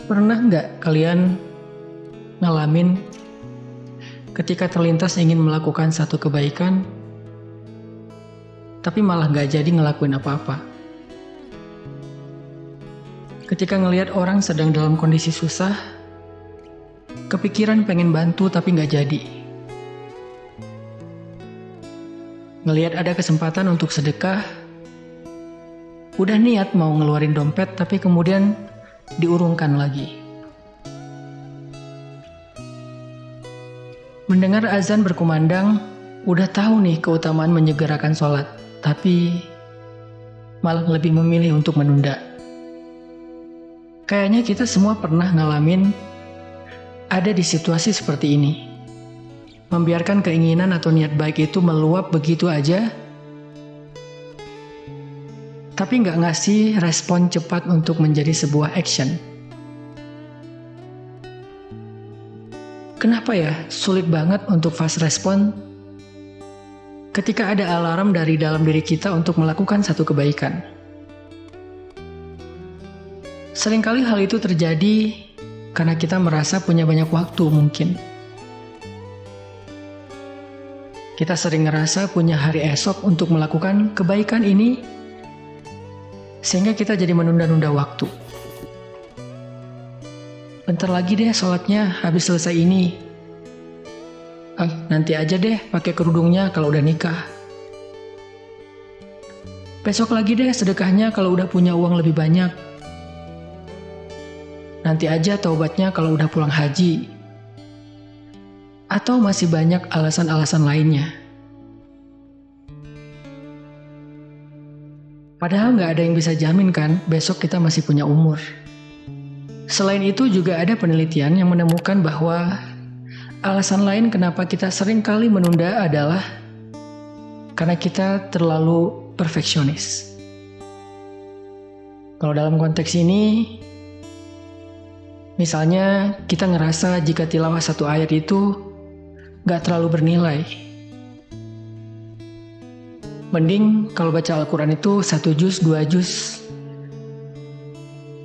Pernah nggak kalian ngalamin ketika terlintas ingin melakukan satu kebaikan, tapi malah nggak jadi ngelakuin apa-apa? Ketika ngelihat orang sedang dalam kondisi susah, kepikiran pengen bantu tapi nggak jadi. Ngelihat ada kesempatan untuk sedekah, udah niat mau ngeluarin dompet tapi kemudian diurungkan lagi. Mendengar azan berkumandang, udah tahu nih keutamaan menyegerakan sholat, tapi malah lebih memilih untuk menunda. Kayaknya kita semua pernah ngalamin ada di situasi seperti ini. Membiarkan keinginan atau niat baik itu meluap begitu aja, tapi nggak ngasih respon cepat untuk menjadi sebuah action. Kenapa ya sulit banget untuk fast respon ketika ada alarm dari dalam diri kita untuk melakukan satu kebaikan? Seringkali hal itu terjadi karena kita merasa punya banyak waktu mungkin. Kita sering ngerasa punya hari esok untuk melakukan kebaikan ini, sehingga kita jadi menunda-nunda waktu. Bentar lagi deh sholatnya, habis selesai ini. Nanti aja deh pakai kerudungnya kalau udah nikah. Besok lagi deh sedekahnya kalau udah punya uang lebih banyak. Nanti aja taubatnya kalau udah pulang haji. Atau masih banyak alasan-alasan lainnya. Padahal nggak ada yang bisa jamin kan besok kita masih punya umur. Selain itu juga ada penelitian yang menemukan bahwa alasan lain kenapa kita sering kali menunda adalah karena kita terlalu perfeksionis. Kalau dalam konteks ini, misalnya kita ngerasa jika tilawah satu ayat itu nggak terlalu bernilai. Mending kalau baca Al-Quran itu 1 juz, 2 juz.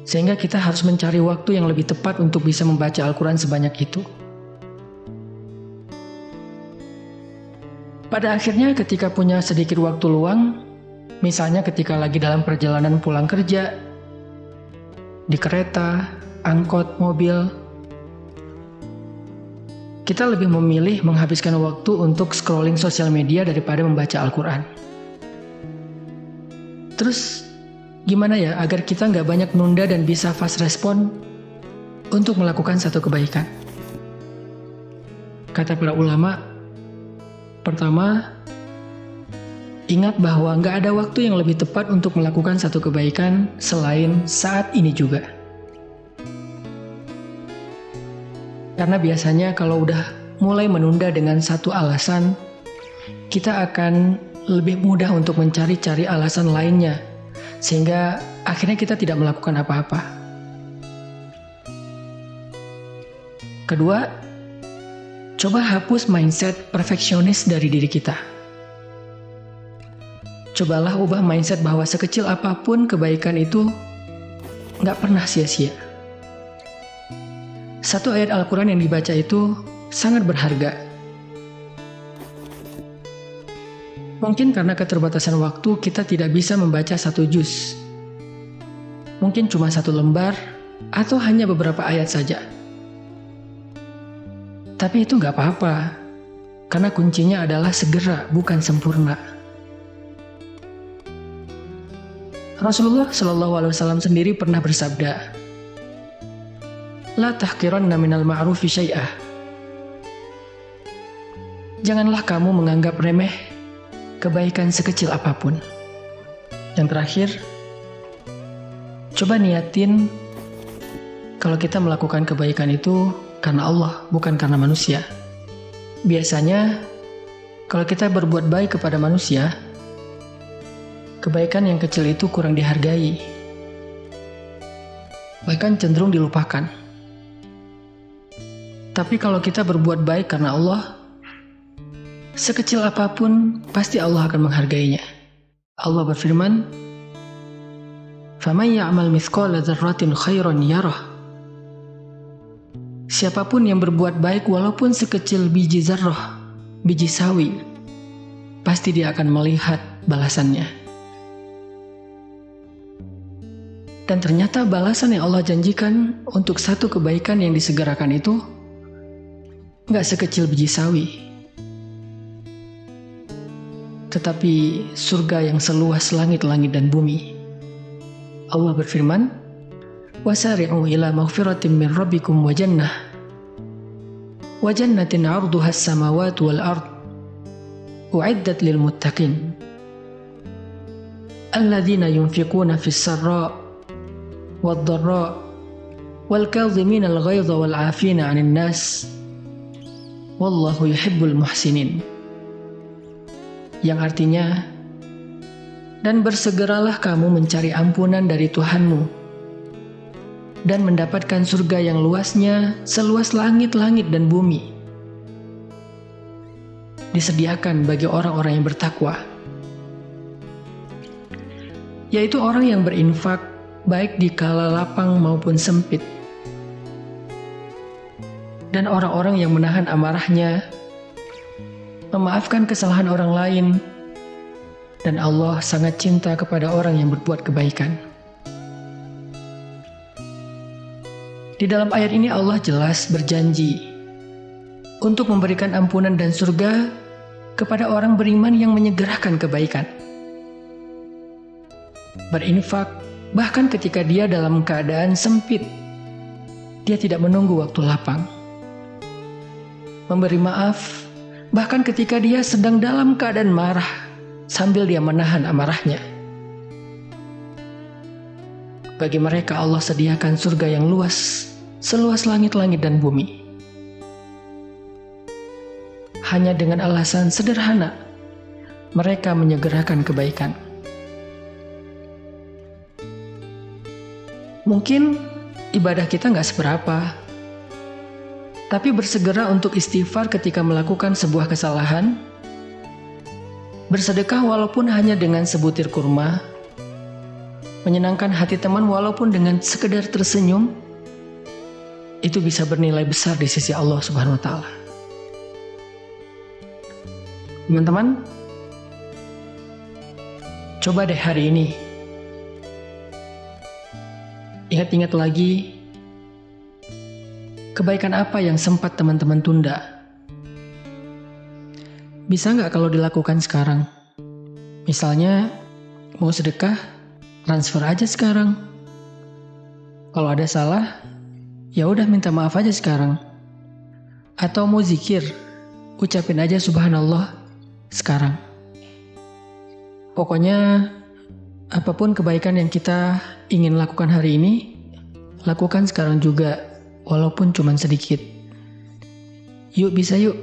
Sehingga kita harus mencari waktu yang lebih tepat untuk bisa membaca Al-Quran sebanyak itu. Pada akhirnya ketika punya sedikit waktu luang, misalnya ketika lagi dalam perjalanan pulang kerja, di kereta, angkot, mobil, kita lebih memilih menghabiskan waktu untuk scrolling sosial media daripada membaca Al-Quran. Terus gimana ya agar kita nggak banyak nunda dan bisa fast respon untuk melakukan satu kebaikan? Kata para ulama, pertama, ingat bahwa nggak ada waktu yang lebih tepat untuk melakukan satu kebaikan selain saat ini juga. Karena biasanya kalau udah mulai menunda dengan satu alasan, kita akan lebih mudah untuk mencari-cari alasan lainnya, sehingga akhirnya kita tidak melakukan apa-apa. Kedua, coba hapus mindset perfeksionis dari diri kita. Cobalah ubah mindset bahwa sekecil apapun kebaikan itu nggak pernah sia-sia. Satu ayat Al-Quran yang dibaca itu sangat berharga. Mungkin karena keterbatasan waktu kita tidak bisa membaca 1 juz. Mungkin cuma 1 lembar atau hanya beberapa ayat saja. Tapi itu nggak apa-apa, karena kuncinya adalah segera, bukan sempurna. Rasulullah SAW sendiri pernah bersabda, La tahqiranna minal ma'rufi syai'ah. Janganlah kamu menganggap remeh kebaikan sekecil apapun. Yang terakhir, coba niatin kalau kita melakukan kebaikan itu karena Allah, bukan karena manusia. Biasanya, kalau kita berbuat baik kepada manusia, kebaikan yang kecil itu kurang dihargai, bahkan cenderung dilupakan. Tapi kalau kita berbuat baik karena Allah, sekecil apapun pasti Allah akan menghargainya. Allah berfirman, فَمَنْ يَعْمَلْ مِثْقَالَ ذَرَّةٍ خَيْرًا يَرَهُ siapapun yang berbuat baik walaupun sekecil biji zarrah, biji sawi, pasti dia akan melihat balasannya. Dan ternyata balasan yang Allah janjikan untuk satu kebaikan yang disegerakan itu nggak sekecil biji sawi, tetapi surga yang seluas langit-langit dan bumi. Allah berfirman, "Wasari'u ila maghfiratin min rabbikum wa jannatin 'arduha as-samawati wal ard u'iddat lil muttaqin alladzina yunfiquna fis sarra' wad dharra' wal kadhimina al ghaidha wal 'afina 'anil nas wallahu yuhibbul muhsinin." Yang artinya, dan bersegeralah kamu mencari ampunan dari Tuhanmu dan mendapatkan surga yang luasnya seluas langit-langit dan bumi, disediakan bagi orang-orang yang bertakwa, yaitu orang yang berinfak baik di kala lapang maupun sempit, dan orang-orang yang menahan amarahnya, memaafkan kesalahan orang lain, dan Allah sangat cinta kepada orang yang berbuat kebaikan. Di dalam ayat ini Allah jelas berjanji untuk memberikan ampunan dan surga kepada orang beriman yang menyegerakan kebaikan. Berinfak bahkan ketika dia dalam keadaan sempit. Dia tidak menunggu waktu lapang. Memberi maaf bahkan ketika dia sedang dalam keadaan marah sambil dia menahan amarahnya. Bagi mereka Allah sediakan surga yang luas, seluas langit-langit dan bumi. Hanya dengan alasan sederhana, mereka menyegerakan kebaikan. Mungkin ibadah kita nggak seberapa, tapi bersegera untuk istighfar ketika melakukan sebuah kesalahan, bersedekah walaupun hanya dengan sebutir kurma, menyenangkan hati teman walaupun dengan sekedar tersenyum, itu bisa bernilai besar di sisi Allah Subhanahu wa Ta'ala. Teman-teman, coba deh hari ini ingat-ingat lagi kebaikan apa yang sempat teman-teman tunda. Bisa nggak kalau dilakukan sekarang? Misalnya mau sedekah, transfer aja sekarang. Kalau ada salah, ya udah minta maaf aja sekarang. Atau mau zikir, ucapin aja subhanallah sekarang. Pokoknya apapun kebaikan yang kita ingin lakukan hari ini, lakukan sekarang juga, walaupun cuma sedikit. Yuk, bisa yuk.